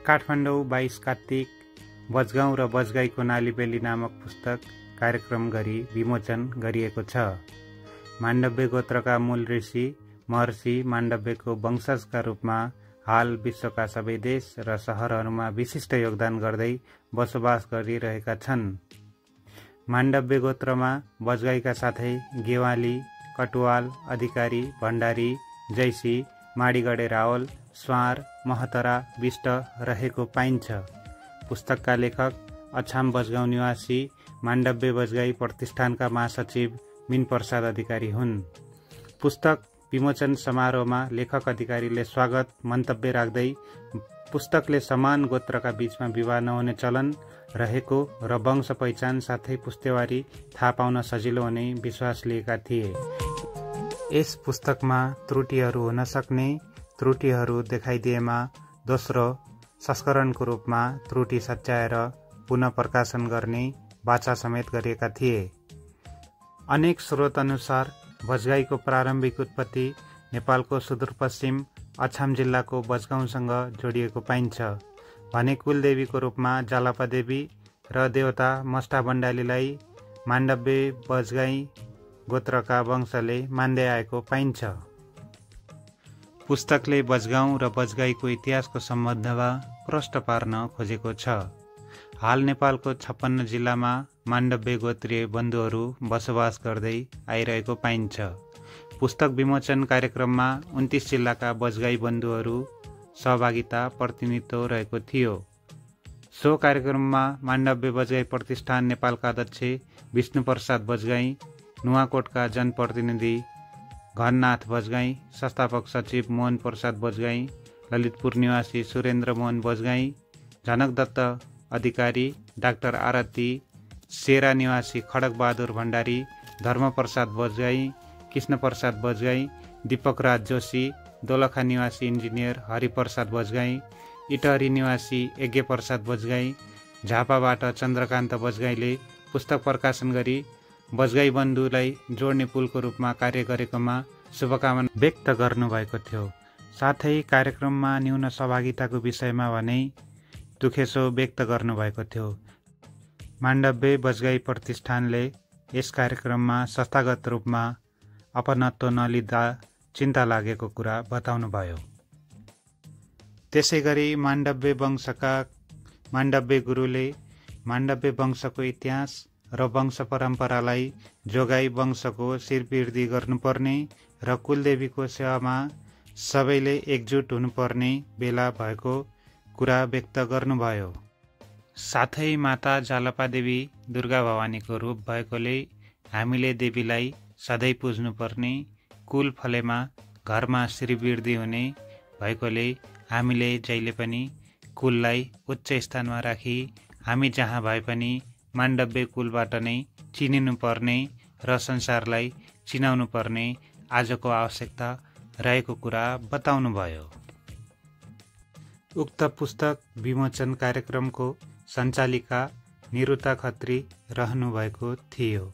काठमाडौँ 22 कार्तिक बजगाउँ र बजगाईको नालीबेली नामक पुस्तक कार्यक्रम गरी विमोचन गरिएको छ। माण्डव्य गोत्रका मूल ऋषि महर्षि माण्डव्यको वंशजका रूपमा हाल विश्वका सबै देश र सहरहरूमा विशिष्ट योगदान गर्दै बसोबास गरिरहेका छन्। माण्डव्य गोत्रमा बजगाईका साथै गेवाली, कटुवाल, अधिकारी, भण्डारी, जैसी, माडीगढे रावल, स्वार, महतरा, विष्ट रहेको पाइन्छ। पुस्तकका लेखक अछाम बजगाउँ निवासी माण्डव्य बजगाई प्रतिष्ठानका महासचिव मिन प्रसाद अधिकारी हुन्। पुस्तक विमोचन समारोहमा लेखक अधिकारीले स्वागत मन्तव्य राख्दै पुस्तकले समान गोत्रका बीचमा विवाह नहुने चलन रहेको र वंश पहिचान साथै पुस्तेवारी थाहा पाउन सजिलो हुने विश्वास लिएका थिए। यस पुस्तकमा त्रुटिहरू हुन सक्ने, त्रुटिहरू देखाइदिएमा दोस्रो संस्करणको रूपमा त्रुटि सच्याएर पुनः प्रकाशन गर्ने वाचा समेत गरिएका थिए। अनेक स्रोत अनुसार बजगाईको प्रारम्भिक उत्पत्ति नेपालको सुदूरपश्चिम अछाम जिल्लाको बजगाउँसँग जोडिएको पाइन्छ भने कुलदेवीको रूपमा जालपादेवी र देवता मष्टा बण्डालीलाई माण्डव्य बजगाई गोत्रका वंशले मान्दै आएको पाइन्छ। पुस्तकले बजगाउँ र बजगाईको इतिहासको सम्बन्धमा प्रष्ट पार्न खोजेको छ। हाल नेपालको 56 जिल्लामा माण्डव्य गोत्रीय बन्धुहरू बसोबास गर्दै आइरहेको पाइन्छ। पुस्तक विमोचन कार्यक्रममा 29 जिल्लाका बजगाई बन्धुहरू सहभागिता प्रतिनिधित्व रहेको थियो। सो कार्यक्रममा माण्डव्य बजगाई प्रतिष्ठान नेपालका अध्यक्ष विष्णु प्रसाद बजगाई, नुवाकोटका जनप्रतिनिधि घननाथ बजगाई, संस्थापक सचिव मोहन प्रसाद बजगाई, ललितपुर निवासी सुरेन्द्र मोहन बजगाई, झनकदत्त अधिकारी, डाक्टर आरती, सेरा निवासी खडक बहादुर भण्डारी, धर्मप्रसाद बजगाई, कृष्ण प्रसाद बजगाई, दीपक राज जोशी, दोलखा निवासी इन्जिनियर हरिप्रसाद बजगाई, इटहरी निवासी यज्ञ प्रसाद बजगाई, झापाबाट चन्द्रकान्त बजगाईले पुस्तक प्रकाशन गरी बजगाई बन्धुलाई जोड्ने पुलको रूपमा कार्य गरेकोमा शुभकामना व्यक्त गर्नुभएको थियो। साथै कार्यक्रममा न्यून सहभागिताको विषयमा भने दुखेसो व्यक्त गर्नुभएको थियो। माण्डव्य बजगाई प्रतिष्ठानले यस कार्यक्रममा संस्थागत रूपमा अपनत्व नलिँदा चिन्ता लागेको कुरा बताउनुभयो। त्यसैगरी माण्डव्य वंशका माण्डव्य गुरुले माण्डव्य वंशको इतिहास र वंश परम्परालाई जोगाई वंशको शिरवृद्धि गर्नुपर्ने र कुलदेवीको सेवामा सबैले एकजुट हुनुपर्ने बेला भएको कुरा व्यक्त गर्नुभयो। साथै माता जालपादेवी दुर्गा भवानीको रूप भएकोले हामीले देवीलाई सधैँ पुज्नुपर्ने, कुल फलेमा घरमा श्रीवृद्धि हुने भएकोले हामीले जहिले पनि कुललाई उच्च स्थानमा राखी हामी जहाँ भए पनि माण्डव्य कुलबाट नै चिनिनुपर्ने र संसारलाई चिनाउनु पर्ने आजको आवश्यकता रहेको कुरा बताउनुभयो। उक्त पुस्तक विमोचन कार्यक्रमको सञ्चालिका निरुता खत्री रहनुभएको थियो।